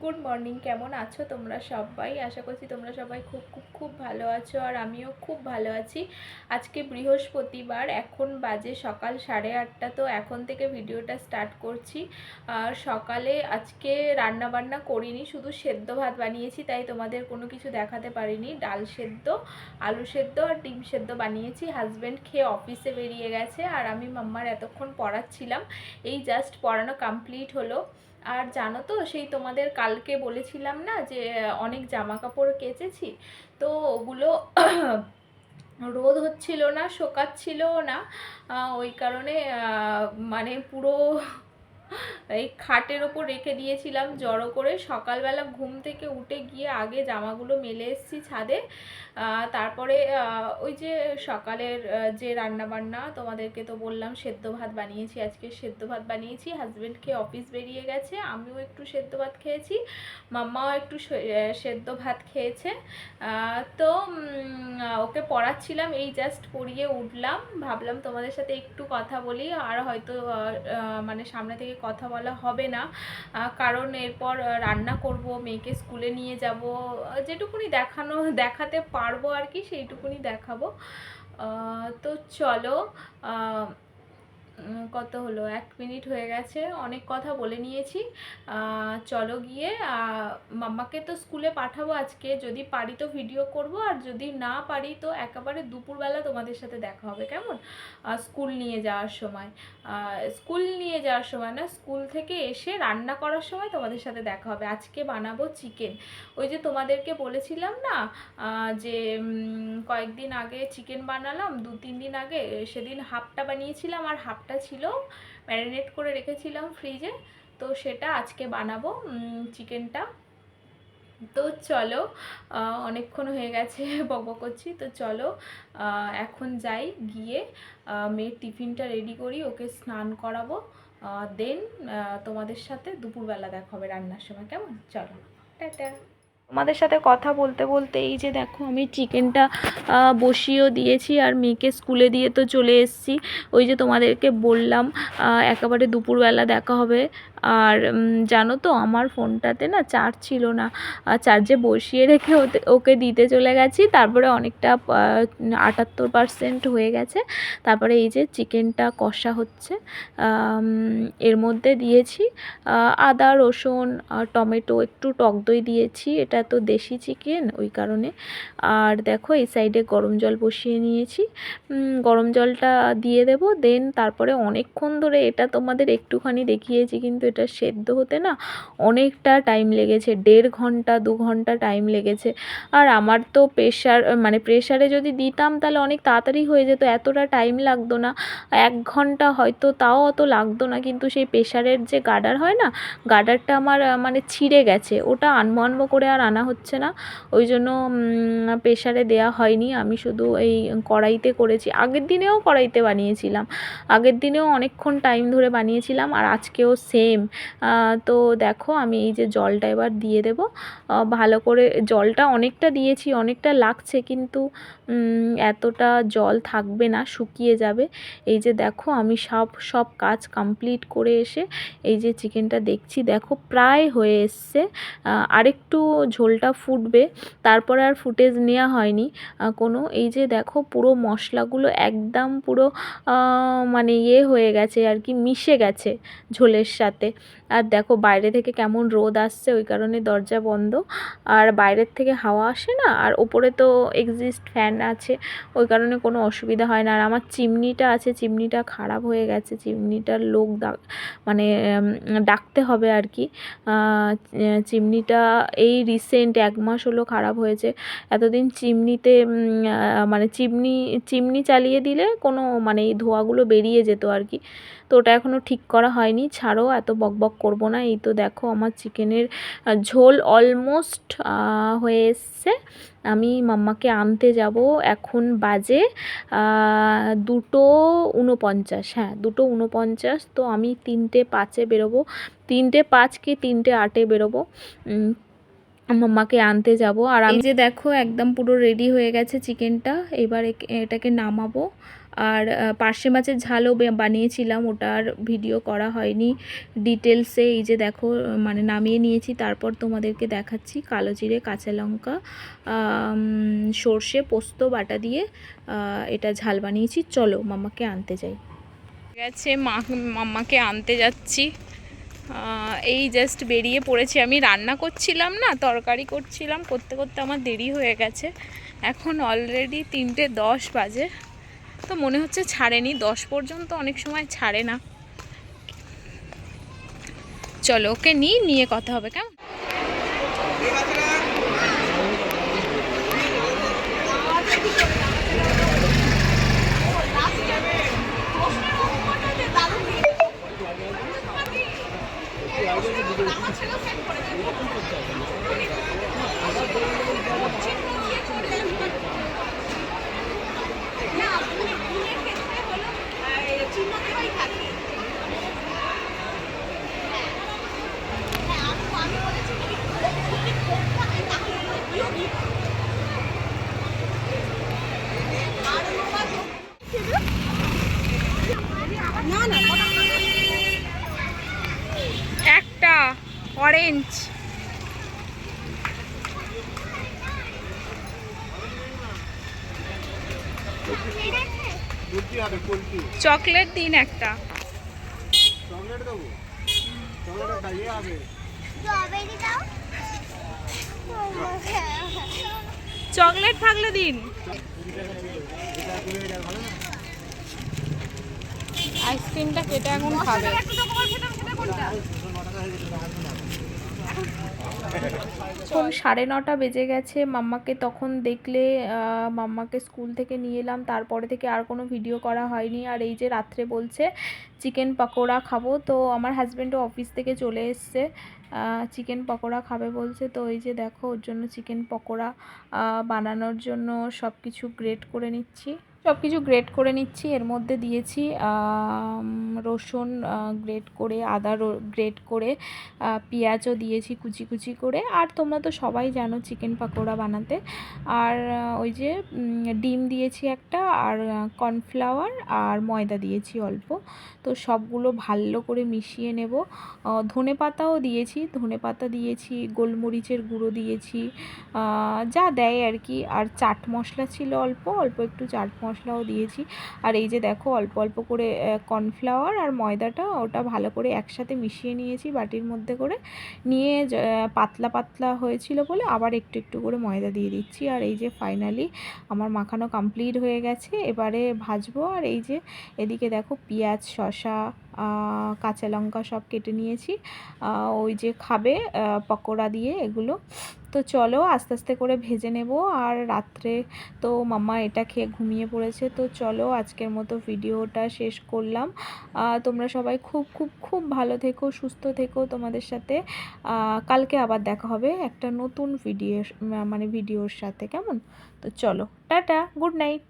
Good morning, কেমন আছো তোমরা সবাই? আশা করছি তোমরা সবাই খুব খুব খুব ভালো আছো, আর আমিও খুব ভালো আছি। আজকে বৃহস্পতিবার, এখন বাজে সকাল 8:30। তো এখন থেকে ভিডিওটা স্টার্ট করছি। আর সকালে আজকে রান্না বান্না করিনি, শুধু সেদ্ধ ভাত বানিয়েছি, তাই তোমাদের কোনো কিছু দেখাতে পারিনি। ডাল সেদ্ধ, আলু সেদ্ধ আর ডিম সেদ্ধ বানিয়েছি। হাজব্যান্ড খেয়ে অফিসে বেরিয়ে গেছে, আর আমি মাম্মার এতক্ষণ পড়াচ্ছিলাম। এই জাস্ট পড়ানো কমপ্লিট হলো। আর জানো তো, সেই তোমাদের কালকে বলেছিলাম না যে অনেক জামা কাপড় কেচেছি, তো ওগুলো রোদ হচ্ছিল না, শোকাচ্ছিল না। ওই কারণে মানে পুরো এই খাটের ওপর রেখে দিয়েছিলাম জড়ো করে। সকালবেলা ঘুম থেকে উঠে গিয়ে আগে জামাগুলো মেলে এসেছি ছাদে। তারপরে ওই যে সকালের যে রান্না বান্না তোমাদেরকে তো বললাম, সেদ্ধ ভাত বানিয়েছি। আজকে সেদ্ধ ভাত বানিয়েছি, হাজব্যান্ড খেয়ে অফিস বেরিয়ে গেছে, আমিও একটু সেদ্ধ ভাত খেয়েছি, মাম্মাও একটু সেদ্ধ ভাত খেয়েছে। তো ওকে পড়াচ্ছিলাম, এই জাস্ট পড়িয়ে উঠলাম, ভাবলাম তোমাদের সাথে একটু কথা বলি। আর হয়তো মানে সামনে থেকে কথা বলা হবে না, কারণ এরপর রান্না করব, মেয়েকে স্কুলে নিয়ে যাব, যেটুকুনি দেখাতে পারবো আর কি, সেইটুকুনি দেখাবো। তো চলো, কত হলো, 1 মিনিট হয়ে গেছে, অনেক কথা বলে নিয়েছি। চলো গিয়ে মাম্মাকে তো স্কুলে পাঠাবো আজকে, যদি পারি তো ভিডিও করব, আর যদি না পারি তো একেবারে দুপুরবেলা তোমাদের সাথে দেখা হবে, কেমন? স্কুল নিয়ে যাওয়ার সময়, না, স্কুল থেকে এসে রান্না করার সময় তোমাদের সাথে দেখা হবে। আজকে বানাবো চিকেন। ওই যে তোমাদেরকে বলেছিলাম না যে কয়েকদিন আগে চিকেন বানালাম, 2-3 দিন আগে, সেদিন হাফটা বানিয়েছিলাম আর হাফটা ছিল ম্যারিনেট করে রেখেছিলাম ফ্রিজে। তো সেটা আজকে বানাবো চিকেনটা। তো চলো, অনেকক্ষণ হয়ে গেছে বকবক করছি, তো চলো এখন যাই, গিয়ে মেয়ের টিফিনটা রেডি করি, ওকে স্নান করাবো, দেন তোমাদের সাথে দুপুরবেলা দেখা হবে রান্নার সময়, কেমন? চলো, টাটা। তোমাদের সাথে কথা বলতে বলতে এই যে দেখো, আমি চিকেনটা বসিয়েও দিয়েছি, আর মেয়েকে স্কুলে দিয়ে তো চলে এসেছি। ওই যে তোমাদেরকে বললাম একেবারে দুপুরবেলা দেখা হবে। আর জানো তো, আমার ফোনটাতে না চার্জ ছিল না, চার্জে বসিয়ে রেখে ওকে দিতে চলে গেছি, তারপরে অনেকটা 78% হয়ে গেছে। তারপরে এই যে চিকেনটা কষা হচ্ছে, এর মধ্যে দিয়েছি আদা, রসুন, টমেটো, একটু টক দই দিয়েছি, এটা তো দেশি চিকেন ওই কারণে। আর দেখো, এই সাইডে গরম জল বসিয়ে নিয়েছি, গরম জলটা দিয়ে দেব, দেন তারপরে অনেকক্ষণ ধরে, এটা তোমাদের একটুখানি দেখিয়েছি, কিন্তু এটা সেদ্ধ হতে না অনেকটা টাইম লেগেছে, 1.5 ঘন্টা 2 ঘন্টা টাইম লেগেছে। আর আমার তো প্রেশারে যদি দিতাম তাহলে অনেক তাড়াতাড়ি হয়ে যেত, এতটা টাইম লাগতো না, 1 ঘন্টা হয়তো, তাও অত লাগতো না। কিন্তু সেই প্রেশারের যে গার্ডার হয় না, গার্ডারটা আমার মানে ছিঁড়ে গেছে, ওটা আনবো করে আর আনা হচ্ছে না, ওই জন্য প্রেশারে দেয়া হয়নি, আমি শুধু এই কড়াইতে করেছি। আগের দিনেও কড়াইতে বানিয়েছিলাম, আগের দিনেও অনেকক্ষণ টাইম ধরে বানিয়েছিলাম, আর আজকেও সেম। তো দেখো, আমি এই যে জলটা এবার দিয়ে দেব, ভালো করে। জলটা অনেকটা দিয়েছি, অনেকটা লাগছে, কিন্তু এতটা জল থাকবে না, শুকিয়ে যাবে। এই যে দেখো, আমি সব কাজ কমপ্লিট করে এসে এই যে চিকেনটা দেখছি, দেখো প্রায় হয়ে এসছে, আরেকটু ঝোলটা ফুটবে, তারপরে আর ফুটেজ নেওয়া হয়নি কোনো। এই যে দেখো, পুরো মশলাগুলো একদম পুরো মানে হয়ে গেছে আর কি, মিশে গেছে ঝোলের সাথে। আর দেখো বাইরে থেকে কেমন রোদ আসছে, ওই কারণে দরজা বন্ধ, আর বাইরের থেকে হাওয়া আসে না, আর ওপরে তো এক্সস্ট ফ্যান আছে, ওই কারণে কোনো অসুবিধা হয় না। আর আমার চিমনিটা আছে, চিমনিটা খারাপ হয়ে গেছে, চিমনিটার লোক মানে ডাকতে হবে আর কি। চিমনিটা এই রিসেন্ট 1 মাস হলো খারাপ হয়েছে। এতদিন চিমনিতে মানে চিমনি চালিয়ে দিলে কোনো মানে এই ধোঁয়াগুলো বেরিয়ে যেত আর কি, তো ওটা এখনও ঠিক করা হয়নি। ছাড়ো, এত বকবক করব না। এই তো দেখো, আমার চিকেনের ঝোল অলমোস্ট হয়ে এসছে। আমি মাম্মাকে আনতে যাব, এখন বাজে 2:49, হ্যাঁ 2:49। তো আমি 3:05 বেরোবো, 3:05 কি 3:08 বেরোবো, মাম্মাকে আনতে যাব। আর আমি যে দেখো, একদম পুরো রেডি হয়ে গেছে চিকেনটা, এবার এটাকে নামাবো। আর পার্শে মাছের ঝালও বানিয়েছিলাম, ওটার ভিডিও করা হয়নি ডিটেলসে। এই যে দেখো মানে নামিয়ে নিয়েছি, তারপর তোমাদেরকে দেখাচ্ছি। কালো জিরে, কাঁচা লঙ্কা, সর্ষে, পোস্ত বাটা দিয়ে এটা ঝাল বানিয়েছি। চলো মাম্মাকে আনতে যাই। গেছে মাম্মাকে আনতে যাচ্ছি। এই জাস্ট বেরিয়ে পড়েছি। আমি রান্না করছিলাম না, তরকারি করছিলাম, করতে করতে আমার দেরি হয়ে গেছে। এখন অলরেডি 3:10 বাজে, তো মনে হচ্ছে ছাড়েনি। 10 পর্যন্ত অনেক সময় ছাড়ে না। চলো ওকে নিয়ে কথা হবে, কেমন? একটা অরেঞ্জ চকলেট দিন একটা। চকলেট থাকলে দিন। আইসক্রিমটা কেটে এখন খাবে। এখন 9:30 বেজে গেছে। মাম্মাকে তখন দেখলে মাম্মাকে স্কুল থেকে নিয়ে এলাম, তারপরে থেকে আর কোনো ভিডিও করা হয়নি। আর এই যে রাত্রে বলছে চিকেন পকোড়া খাবো, তো আমার হাজব্যান্ডও অফিস থেকে চলে এসছে, চিকেন পকোড়া খাবে বলছে। তো এই যে দেখো ওর জন্য চিকেন পকোড়া বানানোর জন্য সব কিছু গ্রেট করে নিচ্ছি। এর মধ্যে দিয়েছি রসুন গ্রেট করে, আদা গ্রেট করে, পেঁয়াজও দিয়েছি কুচি কুচি করে। আর তোমরা তো সবাই জানো চিকেন পকোড়া বানাতে। আর ওই যে ডিম দিয়েছি একটা, আর কর্নফ্লাওয়ার আর ময়দা দিয়েছি অল্প। তো সবগুলো ভালো করে মিশিয়ে নেব। ধনেপাতাও দিয়েছি, গোলমরিচের গুঁড়ো দিয়েছি, যা দেয় আর কি। আর চাট মশলা ছিল অল্প একটু চাট মশলাও দিয়েছি। আর এই যে দেখো অল্প অল্প করে কর্নফ্লাওয়ার আর ময়দাটা ওটা ভালো করে একসাথে মিশিয়ে নিয়েছি বাটির মধ্যে করে নিয়ে। পাতলা পাতলা হয়েছিল বলে আবার একটু একটু করে ময়দা দিয়ে দিচ্ছি। আর এই যে ফাইনালি আমার মাখানো কমপ্লিট হয়ে গেছে, এবারে ভাজবো। আর এই যে এদিকে দেখো পেঁয়াজ, শসা, কাঁচা লঙ্কা সব কেটে নিয়েছি, ওই যে খাবে পকোড়া দিয়ে এগুলো। তো চলো আস্তে আস্তে করে ভেজে নেব। আর রাত্রে তো মাম্মা এটা খেয়ে ঘুমিয়ে পড়েছে। তো চলো আজকের মতো ভিডিওটা শেষ করলাম। তোমরা সবাই খুব খুব খুব ভালো থেকো, সুস্থ থেকো। তোমাদের সাথে কালকে আবার দেখা হবে একটা নতুন ভিডিওর সাথে, কেমন? তো চলো টাটা, গুড নাইট।